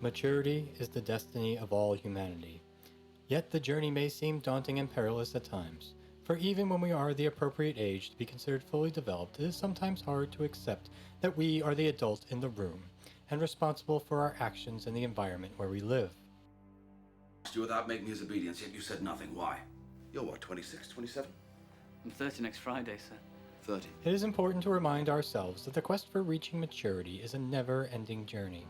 Maturity is the destiny of all humanity. Yet the journey may seem daunting and perilous at times, for even when we are the appropriate age to be considered fully developed, it is sometimes hard to accept that we are the adult in the room and responsible for our actions and the environment where we live. You without making his obedience, yet you said nothing. Why? You're what, 26, 27? I'm 30 next Friday, sir. 30. It is important to remind ourselves that the quest for reaching maturity is a never-ending journey.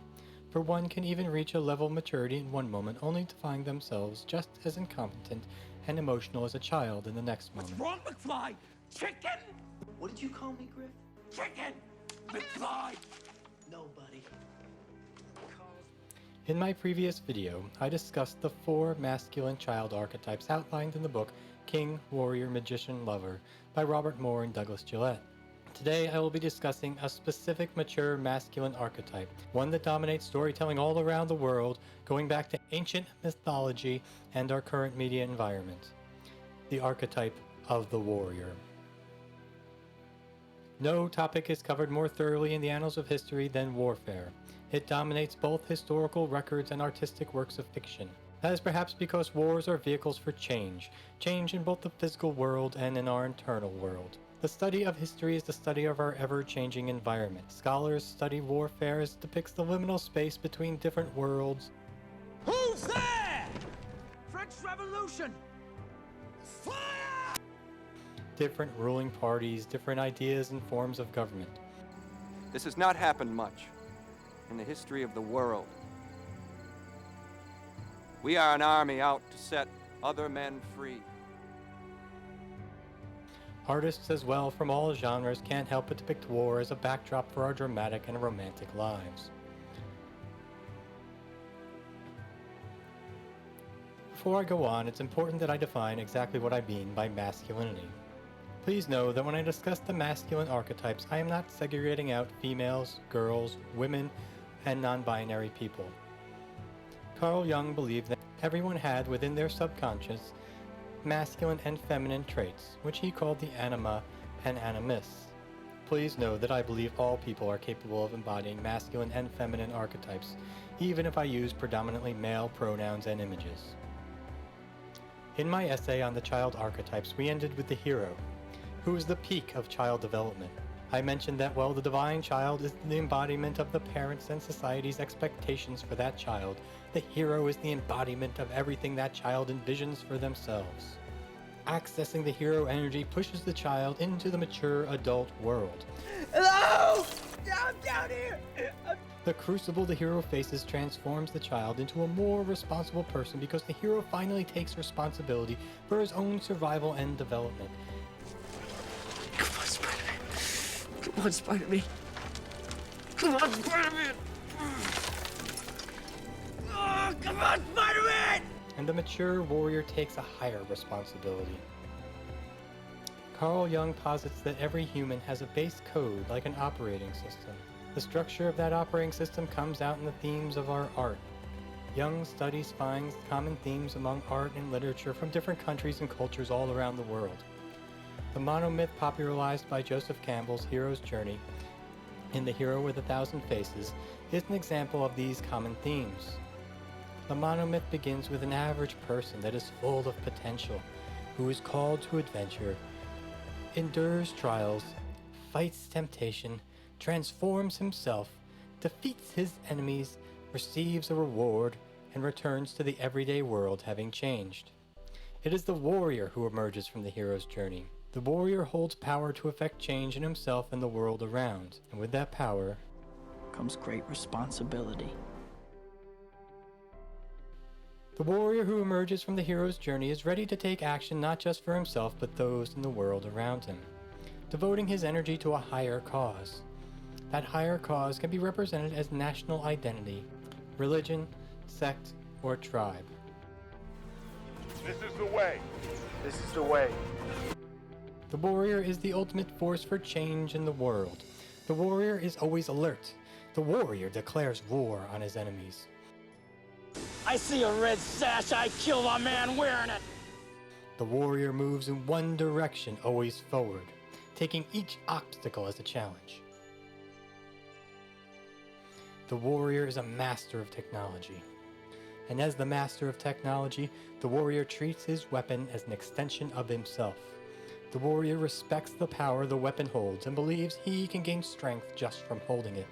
For one can even reach a level of maturity in one moment only to find themselves just as incompetent and emotional as a child in the next moment. Wrong, McFly? Chicken? What did you call me, Griff? Chicken! McFly! No, buddy. In my previous video, I discussed the 4 masculine child archetypes outlined in the book King, Warrior, Magician, Lover by Robert Moore and Douglas Gillette. Today I will be discussing a specific mature masculine archetype, one that dominates storytelling all around the world, going back to ancient mythology and our current media environment. The archetype of the warrior. No topic is covered more thoroughly in the annals of history than warfare. It dominates both historical records and artistic works of fiction. That is perhaps because wars are vehicles for change in both the physical world and in our internal world. The study of history is the study of our ever-changing environment. Scholars study warfare as it depicts the liminal space between different worlds. Who's there? French Revolution! Fire! Different ruling parties, different ideas and forms of government. This has not happened much in the history of the world. We are an army out to set other men free. Artists as well from all genres can't help but depict war as a backdrop for our dramatic and romantic lives. Before I go on, it's important that I define exactly what I mean by masculinity. Please know that when I discuss the masculine archetypes, I am not segregating out females, girls, women, and non-binary people. Carl Jung believed that everyone had within their subconscious masculine and feminine traits, which he called the anima and animus. Please know that I believe all people are capable of embodying masculine and feminine archetypes, even if I use predominantly male pronouns and images. In my essay on the child archetypes, we ended with the hero, who is the peak of child development. I mentioned that, well, the divine child is the embodiment of the parents' and society's expectations for that child. The hero is the embodiment of everything that child envisions for themselves. Accessing the hero energy pushes the child into the mature adult world. Hello! I'm down here! The crucible the hero faces transforms the child into a more responsible person because the hero finally takes responsibility for his own survival and development. Come on, Spider-Man. Come on, Spider-Man. Come on, Spider-Man! Oh, come on, Spider-Man! And the mature warrior takes a higher responsibility. Carl Jung posits that every human has a base code like an operating system. The structure of that operating system comes out in the themes of our art. Jung's studies finds common themes among art and literature from different countries and cultures all around the world. The monomyth popularized by Joseph Campbell's hero's journey in The Hero with a Thousand Faces is an example of these common themes. The monomyth begins with an average person that is full of potential, who is called to adventure, endures trials, fights temptation, transforms himself, defeats his enemies, receives a reward, and returns to the everyday world having changed. It is the warrior who emerges from the hero's journey. The warrior holds power to effect change in himself and the world around, and with that power Comes great responsibility. the warrior who emerges from the hero's journey is ready to take action not just for himself but those in the world around him, devoting his energy to a higher cause. That higher cause can be represented as national identity, religion, sect, or tribe. This is the way. This is the way. The warrior is the ultimate force for change in the world. The warrior is always alert. The warrior declares war on his enemies. I see a red sash, I kill my man wearing it! The warrior moves in one direction, always forward, taking each obstacle as a challenge. The warrior is a master of technology. And as the master of technology, the warrior treats his weapon as an extension of himself. The warrior respects the power the weapon holds and believes he can gain strength just from holding it.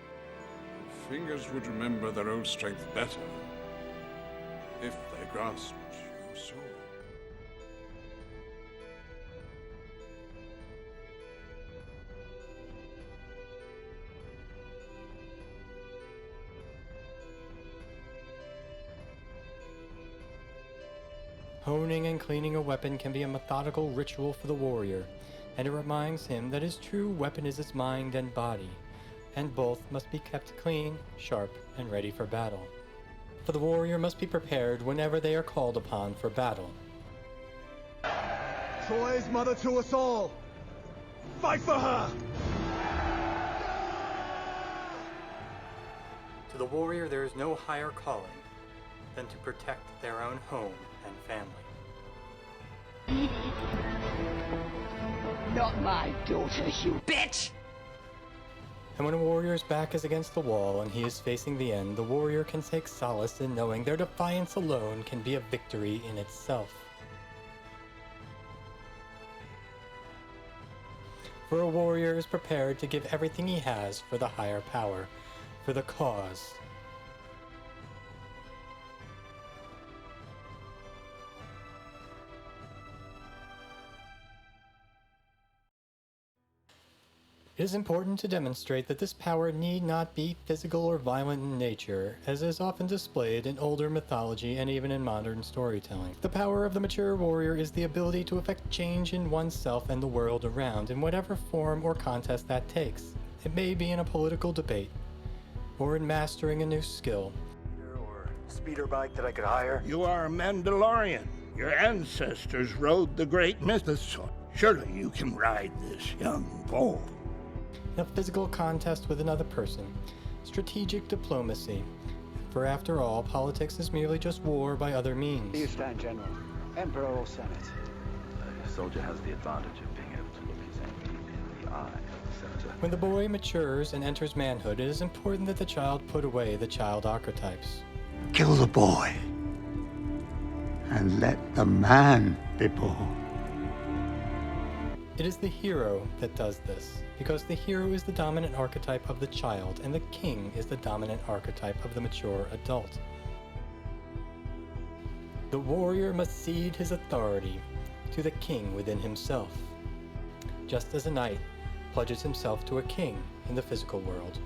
Fingers would remember their own strength better if they grasped your soul. Honing and cleaning a weapon can be a methodical ritual for the warrior, and it reminds him that his true weapon is his mind and body, and both must be kept clean, sharp, and ready for battle. For the warrior must be prepared whenever they are called upon for battle. Troy's mother to us all! Fight for her! To the warrior there is no higher calling than to protect their own home and family. Not my daughter, you bitch! And when a warrior's back is against the wall and he is facing the end, the warrior can take solace in knowing their defiance alone can be a victory in itself. For a warrior is prepared to give everything he has for the higher power, for the cause. It is important to demonstrate that this power need not be physical or violent in nature, as is often displayed in older mythology and even in modern storytelling. The power of the mature warrior is the ability to effect change in oneself and the world around, in whatever form or contest that takes. It may be in a political debate, or in mastering a new skill. Or speeder bike that I could hire? You are a Mandalorian. Your ancestors rode the great mythos. Surely you can ride this young bull. In a physical contest with another person, strategic diplomacy. For after all, politics is merely just war by other means. Do you stand, General? Emperor or Senate? A soldier has the advantage of being able to look his enemy in the eye at the center. When the boy matures and enters manhood, it is important that the child put away the child archetypes. Kill the boy, and let the man be born. It is the hero that does this, because the hero is the dominant archetype of the child, and the king is the dominant archetype of the mature adult. The warrior must cede his authority to the king within himself, just as a knight pledges himself to a king in the physical world.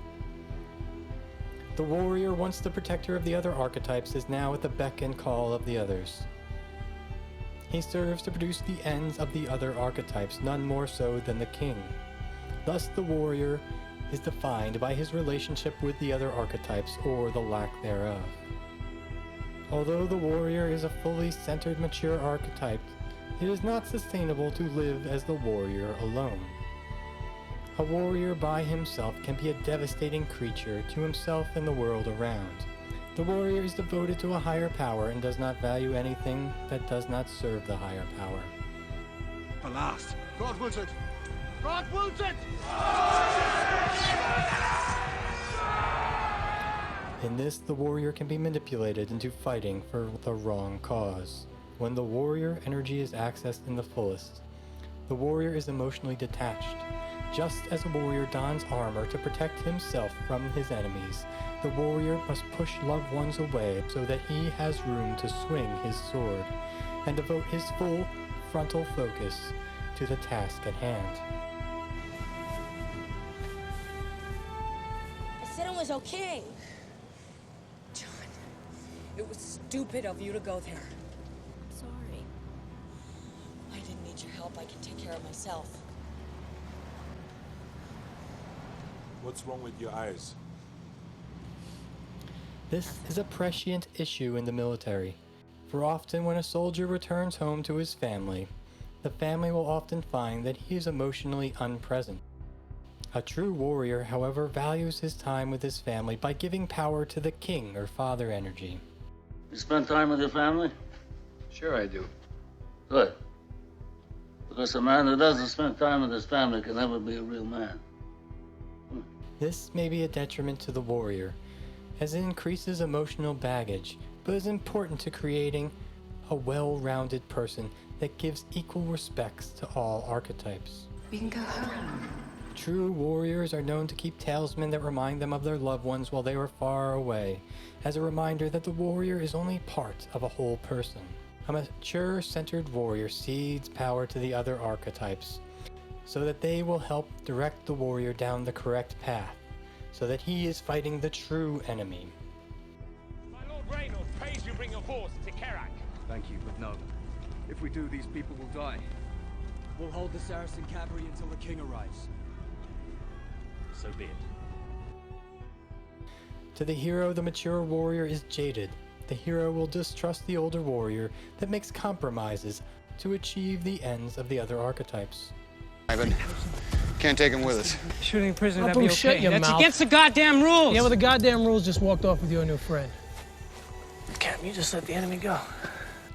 The warrior, once the protector of the other archetypes, is now at the beck and call of the others. He serves to produce the ends of the other archetypes, none more so than the king. Thus the warrior is defined by his relationship with the other archetypes, or the lack thereof. Although the warrior is a fully centered mature archetype, it is not sustainable to live as the warrior alone. A warrior by himself can be a devastating creature to himself and the world around. The warrior is devoted to a higher power and does not value anything that does not serve the higher power. Alas! God wills it! God wills it! In this, the warrior can be manipulated into fighting for the wrong cause. When the warrior energy is accessed in the fullest, the warrior is emotionally detached. Just as a warrior dons armor to protect himself from his enemies, the warrior must push loved ones away so that he has room to swing his sword and devote his full frontal focus to the task at hand. I said it was okay. John, it was stupid of you to go there. Sorry. I didn't need your help. I can take care of myself. What's wrong with your eyes? This is a prescient issue in the military, for often when a soldier returns home to his family, the family will often find that he is emotionally unpresent. A true warrior, however, values his time with his family by giving power to the king or father energy. You spend time with your family? Sure I do. Good. Because a man who doesn't spend time with his family can never be a real man. This may be a detriment to the warrior, as it increases emotional baggage, but is important to creating a well-rounded person that gives equal respects to all archetypes. We can go home. True warriors are known to keep talisman that remind them of their loved ones while they are far away, as a reminder that the warrior is only part of a whole person. A mature, centered warrior cedes power to the other archetypes, so that they will help direct the warrior down the correct path, so that he is fighting the true enemy. My Lord Reynolds pays you bring your force to Kerak. Thank you, but no. If we do, these people will die. We'll hold the Saracen cavalry until the king arrives. So be it. To the hero, the mature warrior is jaded. The hero will distrust the older warrior that makes compromises to achieve the ends of the other archetypes. Ivan, can't take him with us. Shooting prisoner, that'd Abu, be okay. shut your That's mouth. against the goddamn rules! Yeah, well, the goddamn rules just walked off with your new friend. Captain, you just let the enemy go.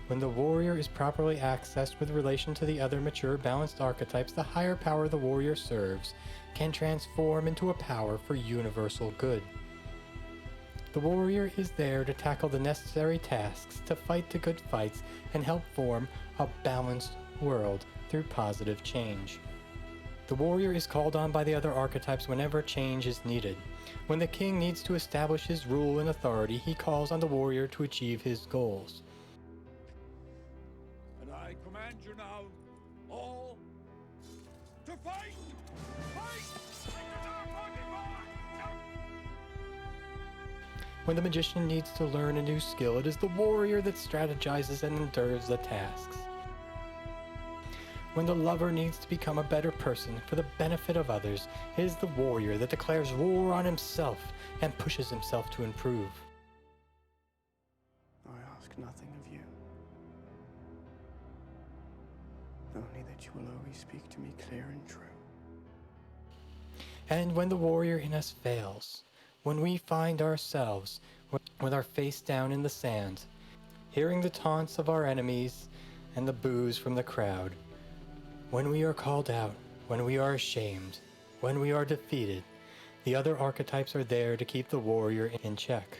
When the warrior is properly accessed with relation to the other mature, balanced archetypes, the higher power the warrior serves can transform into a power for universal good. The warrior is there to tackle the necessary tasks, to fight the good fights, and help form a balanced world through positive change. The warrior is called on by the other archetypes whenever change is needed. When the king needs to establish his rule and authority, he calls on the warrior to achieve his goals. And I command you now, all, to fight! When the magician needs to learn a new skill, it is the warrior that strategizes and endures the tasks. When the lover needs to become a better person for the benefit of others, it is the warrior that declares war on himself and pushes himself to improve. I ask nothing of you, only that you will always speak to me clear and true. And when the warrior in us fails, when we find ourselves with our face down in the sand, hearing the taunts of our enemies and the boos from the crowd, when we are called out, when we are ashamed, when we are defeated, the other archetypes are there to keep the warrior in check.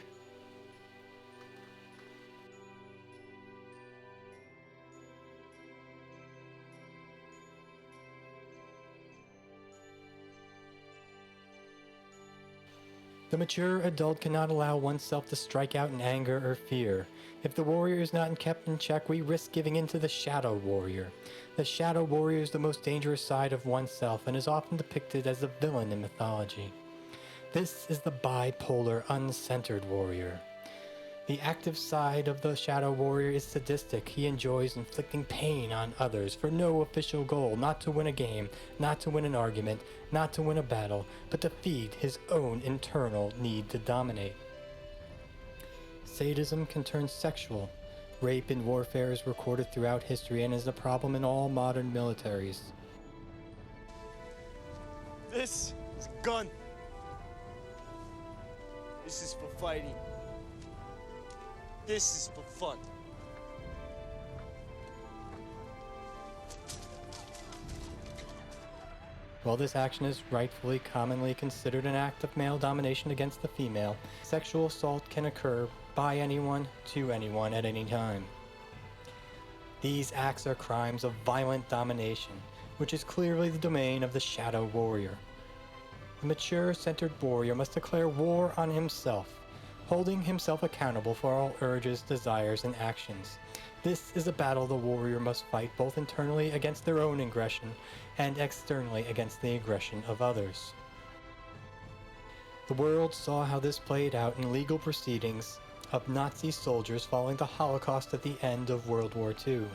The mature adult cannot allow oneself to strike out in anger or fear. If the warrior is not kept in check, we risk giving in to the shadow warrior. The shadow warrior is the most dangerous side of oneself and is often depicted as a villain in mythology. This is the bipolar, uncentered warrior. The active side of the shadow warrior is sadistic. He enjoys inflicting pain on others for no official goal, not to win a game, not to win an argument, not to win a battle, but to feed his own internal need to dominate. Sadism can turn sexual. Rape in warfare is recorded throughout history and is a problem in all modern militaries. This is a gun. This is for fighting. This is for fun. While this action is rightfully commonly considered an act of male domination against the female, sexual assault can occur by anyone to anyone at any time. These acts are crimes of violent domination, which is clearly the domain of the shadow warrior. The mature, centered warrior must declare war on himself, holding himself accountable for all urges, desires, and actions. This is a battle the warrior must fight both internally against their own aggression and externally against the aggression of others. The world saw how this played out in legal proceedings of Nazi soldiers following the Holocaust at the end of World War II.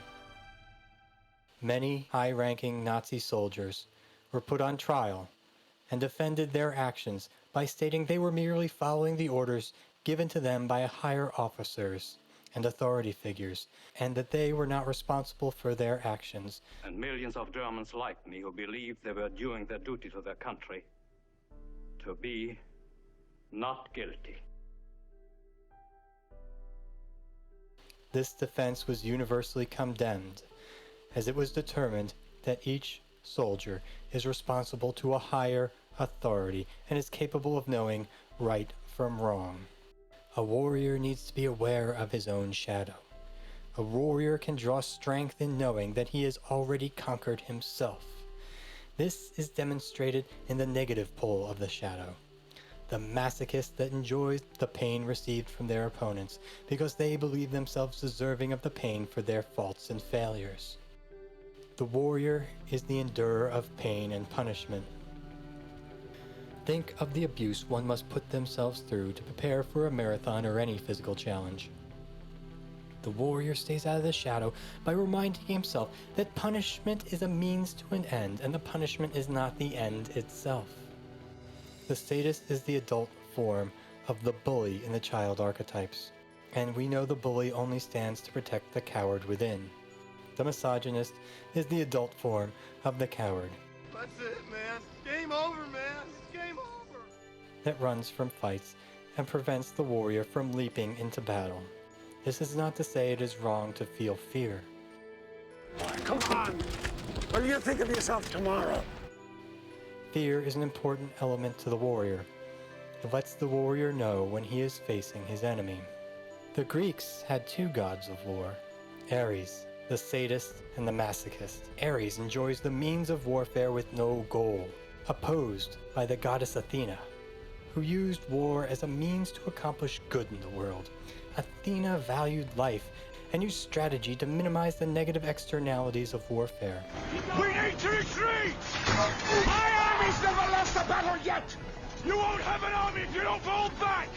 Many high-ranking Nazi soldiers were put on trial and defended their actions by stating they were merely following the orders given to them by higher officers and authority figures, and that they were not responsible for their actions. And millions of Germans like me who believed they were doing their duty to their country to be not guilty. This defense was universally condemned, as it was determined that each soldier is responsible to a higher authority and is capable of knowing right from wrong. A warrior needs to be aware of his own shadow. A warrior can draw strength in knowing that he has already conquered himself. This is demonstrated in the negative pole of the shadow. The masochist that enjoys the pain received from their opponents because they believe themselves deserving of the pain for their faults and failures. The warrior is the endurer of pain and punishment. Think of the abuse one must put themselves through to prepare for a marathon or any physical challenge. The warrior stays out of the shadow by reminding himself that punishment is a means to an end, and the punishment is not the end itself. The sadist is the adult form of the bully in the child archetypes, and we know the bully only stands to protect the coward within. The misogynist is the adult form of the coward. That's it, man. Game over, man. It's game over. That runs from fights and prevents the warrior from leaping into battle. This is not to say it is wrong to feel fear. Come on! What do you think of yourself tomorrow? Fear is an important element to the warrior. It lets the warrior know when he is facing his enemy. The Greeks had two gods of war, Ares, the sadist, and the masochist. Ares enjoys the means of warfare with no goal, opposed by the goddess Athena, who used war as a means to accomplish good in the world. Athena valued life and used strategy to minimize the negative externalities of warfare. We need to retreat! My army's never lost a battle yet! You won't have an army if you don't fall back!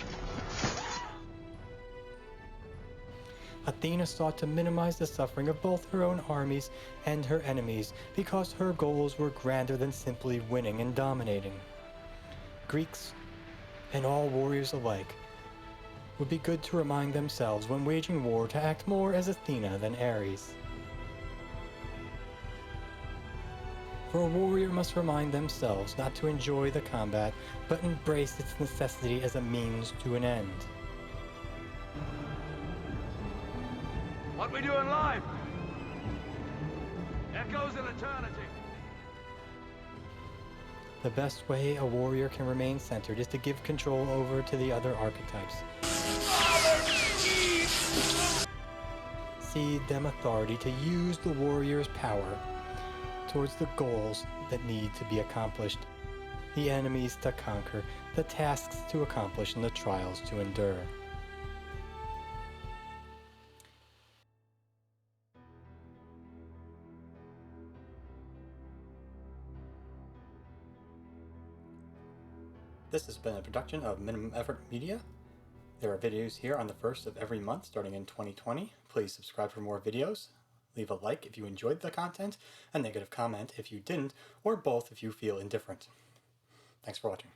Athena sought to minimize the suffering of both her own armies and her enemies because her goals were grander than simply winning and dominating. Greeks, and all warriors alike, would be good to remind themselves when waging war to act more as Athena than Ares. For a warrior must remind themselves not to enjoy the combat, but embrace its necessity as a means to an end. What we doing live? Echoes in eternity. The best way a warrior can remain centered is to give control over to the other archetypes. Cede them authority to use the warrior's power towards the goals that need to be accomplished, the enemies to conquer, the tasks to accomplish, and the trials to endure. This has been a production of Minimum Effort Media. There are videos here on the first of every month starting in 2020. Please subscribe for more videos. Leave a like if you enjoyed the content, a negative comment if you didn't, or both if you feel indifferent. Thanks for watching.